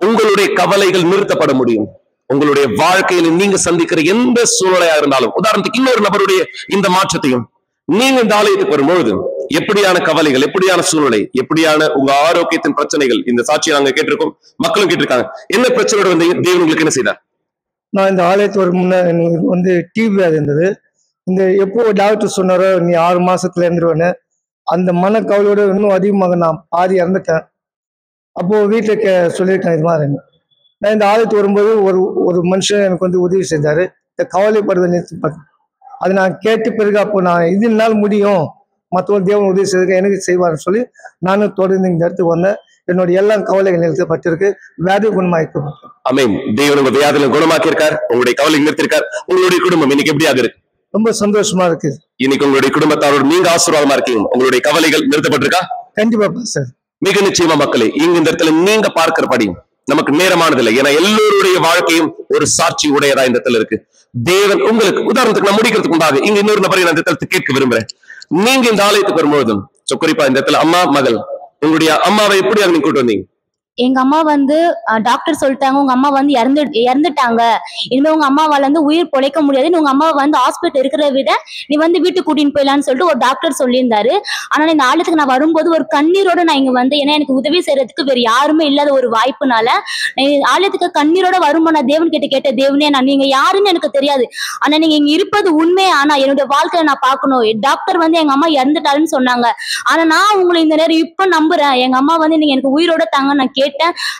உங்களுடைய கவலைகள் நிறுத்தப்பட முடியும். உங்களுடைய வாழ்க்கையில நீங்க சந்திக்கிற எந்த சூழ்நிலையா இருந்தாலும், உதாரணத்துக்கு இன்னொரு நபருடைய இந்த மாற்றத்தையும் நீங்க இந்த ஆலயத்துக்கு வரும்பொழுது எப்படியான கவலைகள், எப்படியான சூழ்நிலை, எப்படியான உங்க ஆரோக்கியத்தின் பிரச்சனைகள், இந்த சாட்சியை நாங்க கேட்டிருக்கோம், மக்களும் கேட்டிருக்காங்க. என்ன பிரச்சனையோட வந்து தேவன் உங்களுக்கு என்ன செய்தார்? நான் இந்த ஆலயத்துக்கு முன்னே டிவி அது இருந்தது. இந்த எப்போ டாக்டர் சொன்னாரோ நீ 6 மாசத்துல இருந்துருவேன்னு, அந்த மன கவலையோட இன்னும் அதிகமாக நான் பாதி இறந்துட்டேன். அப்போ வீட்டுல சொல்லியிருக்கேன் இது மாதிரி. நான் இந்த ஆலயத்துக்கு வரும்போது ஒரு மனுஷன் எனக்கு உதவி செஞ்சாரு. இந்த கவலைப்படுவதை அது நான் கேட்ட பிறகு அப்போ நான் இது என்னால் முடியும், மற்றவங்க தேவன் உதவி செய்ய எனக்கு செய்வார்னு சொல்லி நானும் தொடர்ந்து இந்த இடத்துக்கு வந்தேன். என்னுடைய எல்லா கவலைகள் நிறுத்தப்பட்டிருக்கு, வியாதி குணமாக்கப்பட்டேன். ஆமென். தேவன் உங்க வியாதிகளை குணமாக்கி இருக்கார், உங்களுடைய கவலை நிறுத்திருக்கார். உங்களுடைய குடும்பம் இன்னைக்கு எப்படியாக இருக்கு? ரொம்ப சந்தோஷமா இருக்கு. இன்னைக்கு உங்களுடைய குடும்பத்தாரோடு நீங்க ஆசீர்வாதமா இருக்கீங்க. உங்களுடைய கவலைகள் நிறுத்தப்பட்டிருக்கா? கண்டிப்பா சார். மிக நிச்சயமா மக்களே, இங்க இந்த இடத்துல நீங்க பார்க்கிறபடி நமக்கு நேரமானதில்லை. ஏன்னா எல்லோருடைய வாழ்க்கையும் ஒரு சாட்சி உடையதா இந்த இடத்துல இருக்கு. தேவன் உங்களுக்கு உதாரணத்துக்கு நான் முடிக்கிறதுக்கு முன்பாக இங்க இன்னொரு நபரை நான் இந்த இடத்துல கேட்க விரும்புறேன். நீங்க இந்த ஆலயத்துக்கு வரும்போதும் குறிப்பா இந்த இடத்துல அம்மா மகள், உங்களுடைய அம்மாவை எப்படி நீங்க கூட்டு வந்தீங்க? எங்க அம்மா வந்து டாக்டர் சொல்லிட்டாங்க, உங்க அம்மா வந்து இறந்துட்டாங்க, இனிமே உங்க அம்மாவால வந்து உயிர் பொழைக்க முடியாது, உங்க அம்மாவை வந்து ஹாஸ்பிட்டல் இருக்கிறத விட நீ வந்து வீட்டுக்கு கூட்டின்னு போயிடலான்னு சொல்லிட்டு ஒரு டாக்டர் சொல்லியிருந்தாரு. ஆனா இந்த ஆலயத்துக்கு நான் வரும்போது ஒரு கண்ணீரோட நான் இங்க வந்து, ஏன்னா எனக்கு உதவி செய்யறதுக்கு வேற யாருமே இல்லாத ஒரு வாய்ப்புனால ஆலயத்துக்கு கண்ணீரோட வரும்போது நான் தேவன் கிட்ட கேட்ட, தேவனே நான் நீங்க யாருன்னு எனக்கு தெரியாது, ஆனா நீங்க இங்க இருப்பது உண்மை, ஆனா என்னுடைய வாழ்க்கையில நான் பார்க்கணும். டாக்டர் வந்து எங்க அம்மா இறந்துட்டாருன்னு சொன்னாங்க, ஆனா நான் உங்களை இந்த நேரம் இப்ப நம்புறேன், எங்க அம்மா வந்து நீங்க எனக்கு உயிரோட தாங்க நான் கேட்டேன்.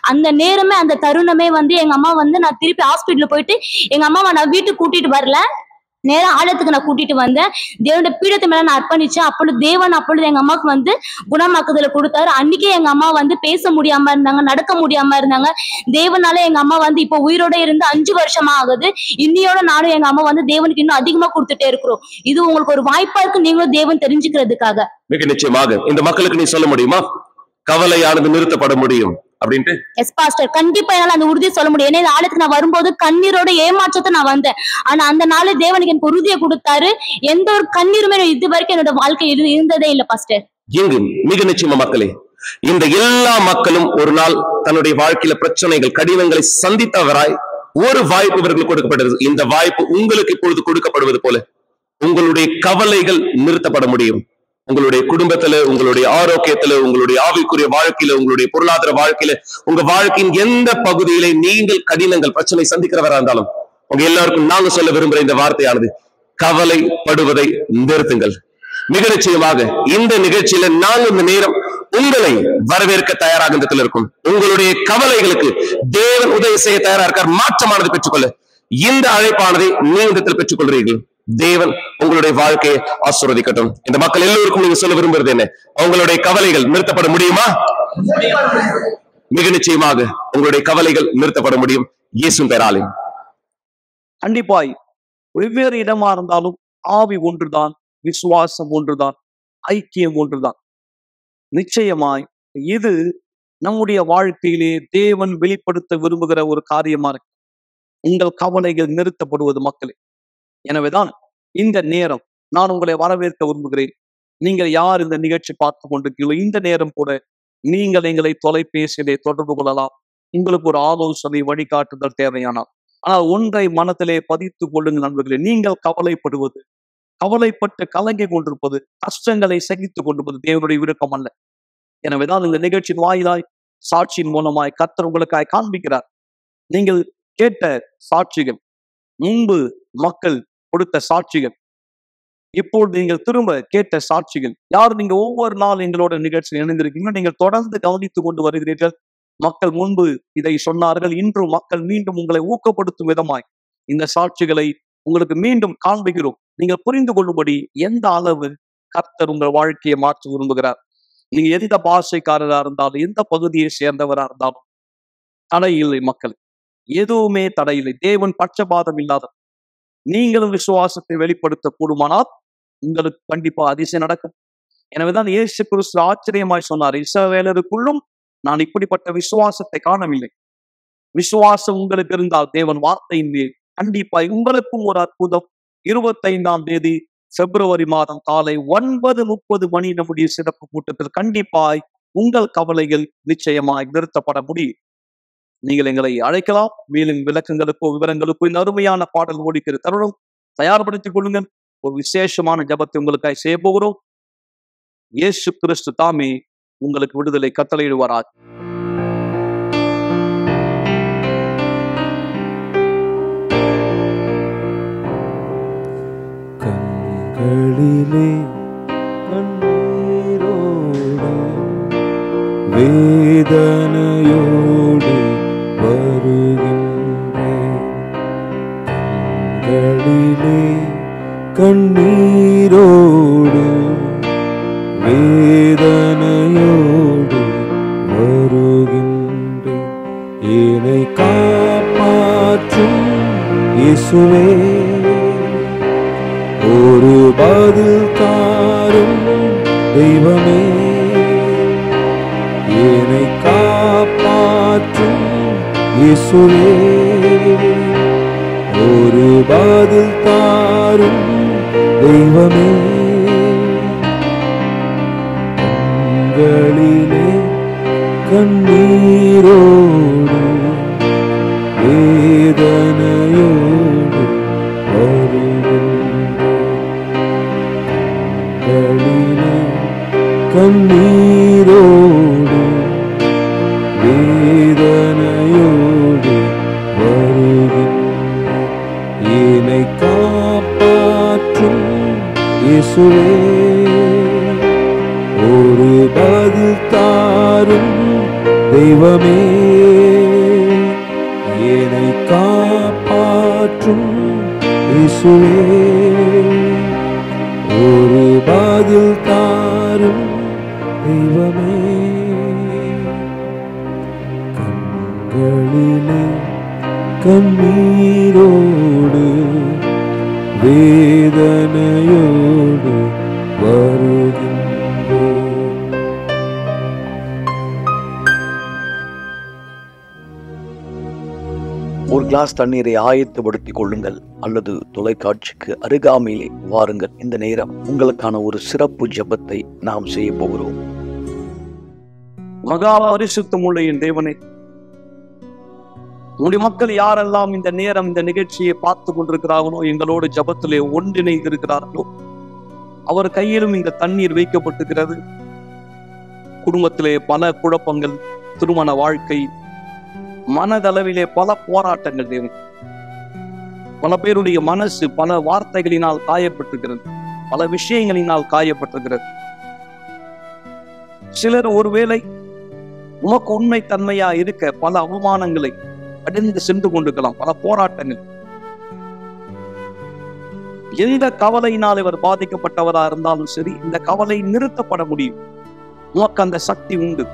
அந்த நேரமே அந்த தருணமே வந்து எங்க அம்மா வந்து நான் திருப்பி ஹாஸ்பிட்டல் போயிட்டு எங்க அம்மாவை நான் வீட்டுக்கு கூட்டிட்டு வரல, நேரம் ஆலயத்துக்கு நான் கூட்டிட்டு வந்தேன். தேவனுடைய பீடத்தை மேல நான் அர்ப்பணிச்சேன். அப்பொழுது எங்க அம்மாவுக்கு வந்து குணமாக்குதல கொடுத்தாரு. அன்னைக்கே எங்க அம்மா வந்து பேச முடியாம இருந்தாங்க, நடக்க முடியாம இருந்தாங்க. தேவனால எங்க அம்மா வந்து இப்போ உயிரோட இருந்து 5 வருஷமா ஆகுது. இன்னையோட நானும் எங்க அம்மா வந்து தேவனுக்கு இன்னும் அதிகமா கொடுத்துட்டே இருக்கிறோம். இது உங்களுக்கு ஒரு வாய்ப்பா இருக்கு, நீங்களும் தேவன் தெரிஞ்சுக்கிறதுக்காக. மிக நிச்சயமாக இந்த மக்களுக்கு நீ சொல்ல முடியுமா, கவலையானது நிறுத்தப்பட முடியும் அப்படின்ட்டு? எஸ் பாஸ்டர், கண்டிப்பா என்னால அந்த உறுதியை சொல்ல முடியும். ஏன்னா இந்த ஆளுக்கு நான் வரும்போது கண்ணீரோட ஏமாற்றத்தை நான் வந்தேன், ஆனா அந்த நாள் தேவனுக்கு எனக்கு உறுதியை கொடுத்தாரு. எந்த ஒரு கண்ணீருமே இது வரைக்கும் என்னோட வாழ்க்கையில் இருந்ததே இல்ல பாஸ்டர். எங்கும் மிக நிச்சயமா மக்களே, இந்த எல்லா மக்களும் ஒரு நாள் தன்னுடைய வாழ்க்கையில பிரச்சனைகள் கடினங்களை சந்தித்தவராய் ஒரு வாய்ப்பு இவர்களுக்கு கொடுக்கப்பட்டது. இந்த வாய்ப்பு உங்களுக்கு இப்பொழுது கொடுக்கப்படுவது போல உங்களுடைய கவலைகள் நிறுத்தப்பட முடியும். உங்களுடைய குடும்பத்துல, உங்களுடைய ஆரோக்கியத்துல, உங்களுடைய ஆவிக்குரிய வாழ்க்கையில, உங்களுடைய பொருளாதார வாழ்க்கையில, உங்க வாழ்க்கையின் எந்த பகுதியிலே நீங்கள் கடினங்கள் பிரச்சனை சந்திக்கிறவரா இருந்தாலும் உங்க எல்லாருக்கும் நாங்க சொல்ல விரும்புற இந்த வார்த்தையானது, கவலைப்படுவதை நிறுத்துங்கள். மிக நிச்சயமாக இந்த நிகழ்ச்சியில நாங்கள் இந்த நேரம் உங்களை வரவேற்க தயாராக இந்த இடத்துல இருக்கும். உங்களுடைய கவலைகளுக்கு தேவன் உதவி செய்ய தயாரா இருக்கார். மாற்றமானது பெற்றுக்கொள்ள இந்த அழைப்பானதை நீங்க இந்த இடத்துல பெற்றுக்கொள்றீர்கள். தேவன் உங்களுடைய வாழ்க்கையை ஆசீர்வதிக்கட்டும். இந்த மக்கள் எல்லோருக்கும் நீங்க சொல்ல விரும்புறது என்ன, அவங்களுடைய கவலைகள் நிறுத்தப்பட முடியுமா? மிக நிச்சயமாக உங்களுடைய கவலைகள் நிறுத்தப்பட முடியும் இயேசுவின் பெயராலே. கண்டிப்பாய் வெவ்வேறு இடமா இருந்தாலும் ஆவி ஒன்றுதான், விசுவாசம் ஒன்றுதான், ஐக்கியம் ஒன்றுதான். நிச்சயமாய் இது நம்முடைய வாழ்க்கையிலே தேவன் வெளிப்படுத்த விரும்புகிற ஒரு காரியமா இருக்கு, உங்கள் கவலைகள் நிறுத்தப்படுவது மக்களே. எனவேதான் இந்த நேரம் நான் உங்களை வரவேற்க விரும்புகிறேன். நீங்கள் யார் இந்த நிகழ்ச்சி பார்த்து கொண்டிருக்கீங்களோ இந்த நேரம் கூட நீங்கள் எங்களை தொலைபேசியிலே தொடர்பு கொள்ளலாம். உங்களுக்கு ஒரு ஆலோசனை வழிகாட்டுதல் தேவையானால். ஆனால் ஒன்றை மனத்திலே பதித்துக் கொள்ளுங்கள் நண்பர்களே, நீங்கள் கவலைப்படுவது, கவலைப்பட்டு கலங்கி கொண்டிருப்பது, கஷ்டங்களை சகித்துக் கொண்டிருப்பது தேவனுடைய விருப்பம் அல்ல. எனவேதான் இந்த நிகழ்ச்சியின் வாயிலாய் சாட்சியின் மூலமாய் கர்த்தர் உங்களுக்காய் காண்பிக்கிறார். நீங்கள் கேட்ட சாட்சிகள், முன்பு மக்கள் கொடுத்த சாட்சிகள், இப்போது நீங்கள் திரும்ப கேட்ட சாட்சிகள், யார் நீங்க ஒவ்வொரு நாள் எங்களோட நிகழ்ச்சியில் இணைந்திருக்கீங்க, நீங்கள் தொடர்ந்து கவனித்துக் கொண்டு வருகிறீர்கள். மக்கள் முன்பு இதை சொன்னார்கள், இன்றும் மக்கள் மீண்டும் உங்களை ஊக்கப்படுத்தும் விதமாய் இந்த சாட்சிகளை உங்களுக்கு மீண்டும் காண்பிக்கிறோம். நீங்கள் புரிந்து கொள்ளும்படி எந்த அளவு கர்த்தர் உங்கள் வாழ்க்கையை மாற்ற விரும்புகிறார். நீங்க எந்த பாஷைக்காரரா இருந்தாலும், எந்த பகுதியை சேர்ந்தவரா இருந்தாலும் தடை இல்லை மக்கள், எதுவுமே தடையில்லை. தேவன் பட்சபாதம் இல்லாத. நீங்களும் விசுவாசத்தை வெளிப்படுத்த கூடுமானால் உங்களுக்கு கண்டிப்பா அதிசயம் நடக்கும். எனவேதான் இயேசு கிறிஸ்து ஆச்சரியமாய் சொன்னார், இஸ்ரவேலருக்குள்ளும் நான் இப்படிப்பட்ட விசுவாசத்தை காணவில்லை. விசுவாசம் உங்களுக்கு இருந்தால் தேவன் வார்த்தையின் மேல் கண்டிப்பாய் உங்களுக்கும் ஒரு அற்புதம். 25ஆம் தேதி பிப்ரவரி மாதம் காலை 9:30 மணி நம்முடைய சிறப்பு கூட்டத்தில் கண்டிப்பாய் உங்கள் கவலைகள் நிச்சயமாய் நிறுத்தப்பட முடியும். நீங்கள் எங்களை அழைக்கலாம். மேலும் விளக்கங்களுக்கோ விவரங்களுக்கோ இந்த அருமையான பாடல் ஓடிக்கிற தருணம் தயார்படுத்திக் கொள்ளுங்கள். ஒரு விசேஷமான ஜபத்தை உங்களுக்காக செய்ய போகிறோம். இயேசு கிறிஸ்து தாமே உங்களுக்கு விடுதலை கட்டளையிடுவாராக. கண்களிலே கண்ணீரோடு வேதனையோடு வருகின்றேன். கண்களிலே கண்ணீரோடு வேதனையோடு வருகின்றேன். என்னை காப்பாற்றும் இயேசுவே, ஒரு பதில் தாரும் தெய்வமே, இயேசுவே ஒரு பதில் தாரும் தெய்வமே கண்களிலே கண்ணீரோடு வேதனையோடு வருகின்றே கண்ணீரோடு வேதனையோடு வருகின்றே என்னை காப்பாற்றும் இயேசுவே ஒரு பதில் தாரும் தெய்வமே என்னை காப்பாற்றும் இயேசுவே ஒரு பதில் தாரும் தெய்வமே கண்களிலே கண்ணீரோடு வேதனையோடு வருகின்றே ஒரு கிளாஸ் தண்ணீரை ஆயத்தப்படுத்திக் கொள்ளுங்கள் அல்லது தொலைக்காட்சிக்கு அருகாமையிலே வாருங்கள். இந்த நேரம் உங்களுக்கான ஒரு சிறப்பு ஜெபத்தை நாம் செய்ய போகிறோம். மகா பரிசுத்தமுள்ள என் தேவனே, உங்களுடைய மக்கள் யாரெல்லாம் இந்த நேரம் இந்த நிகழ்ச்சியை பார்த்து கொண்டிருக்கிறார்களோ, எங்களோடு ஜெபத்திலே ஒன்றிணைந்திருக்கிறார்களோ, அவர் கையிலும் இந்த தண்ணீர் வைக்கப்பட்டிருக்கிறது. குடும்பத்திலே பல குழப்பங்கள், திருமண வாழ்க்கை, மனதளவிலே பல போராட்டங்கள் தேவன். பல பேருடைய மனசு பல வார்த்தைகளினால் காயப்பட்டிருக்கிறது, பல விஷயங்களினால் காயப்பட்டிருக்கிறது. சிலர் ஒருவேளை உமக்கு உண்மை தன்மையா இருக்க பல அவமானங்களை அடைந்து சென்று கொண்டிருக்கலாம், பல போராட்டங்கள். எந்த கவலையினால் இவர் பாதிக்கப்பட்டவரா இருந்தாலும் சரி, இந்த கவலை நிறுத்தப்பட முடியும். உமக்கு அந்த சக்தி உண்டு.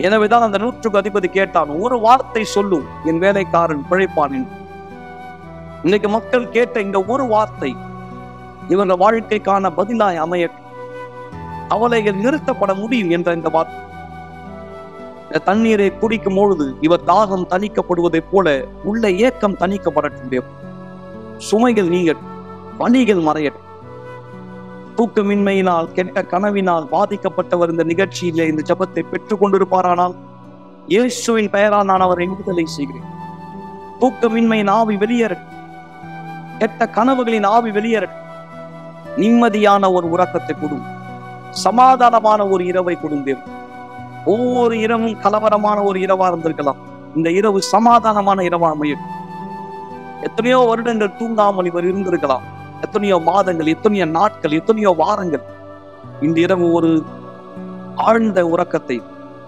எனவேதான் அந்த 100க்கு அதிபதி கேட்டான், ஒரு வார்த்தை சொல்லும் என் வேலைக்காரன் பிழைப்பான் என்று. இன்னைக்கு மக்கள் கேட்ட இந்த ஒரு வார்த்தை இவர்கள் வாழ்க்கைக்கான பதிலாய் அமைய, கவலைகள் நிறுத்தப்பட முடியும் என்ற இந்த வார்த்தை. இந்த தண்ணீரை குடிக்கும் பொழுது இவர் தாகம் தணிக்கப்படுவதைப் போல உள்ள ஏக்கம் தணிக்கப்படட்டும். சுமைகள் நீங்கட்டும், பணிகள் மறையட்டும். தூக்கமின்மையினால் கெட்ட கனவினால் பாதிக்கப்பட்டவர் இந்த நிகழ்ச்சியிலே இந்த ஜெபத்தை பெற்றுக் கொண்டிருப்பாரானால், இயேசுவின் பெயரால் நான் அவரை விடுதலை செய்கிறேன். தூக்கமின்மையின் ஆவி வெளியேறட்டும், கெட்ட கனவுகளின் ஆவி வெளியேறட்டும். நிம்மதியான ஒரு உறக்கத்தை கொடும், சமாதானமான ஒரு இரவை கொடும் தேவன். ஒவ்வொரு இரவும் கலவரமான ஒரு இரவா இருந்திருக்கலாம், இந்த இரவு சமாதானமான இரவா அமையும். எத்தனையோ வருடங்கள் தூங்காமல் இவர் இருந்திருக்கலாம், எத்தனையோ மாதங்கள், எத்தனையோ நாட்கள், எத்தனையோ வாரங்கள். இந்த இரவு ஒரு ஆழ்ந்த உறக்கத்தை,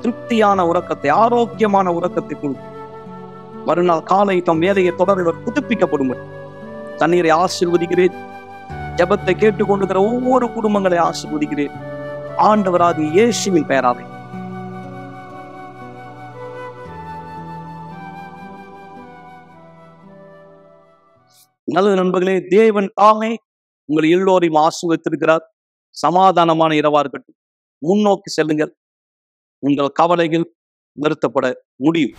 திருப்தியான உறக்கத்தை, ஆரோக்கியமான உறக்கத்தை கொடுக்கும். மறுநாள் காலை தம் வேலையை தொடர் இவர் புதுப்பிக்கப்படும். தண்ணீரை ஆசீர்வதிக்கிறேன். ஜெபத்தை கேட்டுக்கொண்டிருக்கிற ஒவ்வொரு குடும்பங்களை ஆசீர்வதிக்கிறேன் ஆண்டவராகிய இயேசுவின் பெயராலே. நல்லது நண்பர்களே, தேவன் தாமே உங்கள் எல்லோரையும் ஆசீர்வதித்திருக்கிறார். சமாதானமான இரவா இருக்கட்டும். முன்னோக்கி செல்லுங்கள், உங்கள் கவலைகள் நிறுத்தப்பட முடியும்.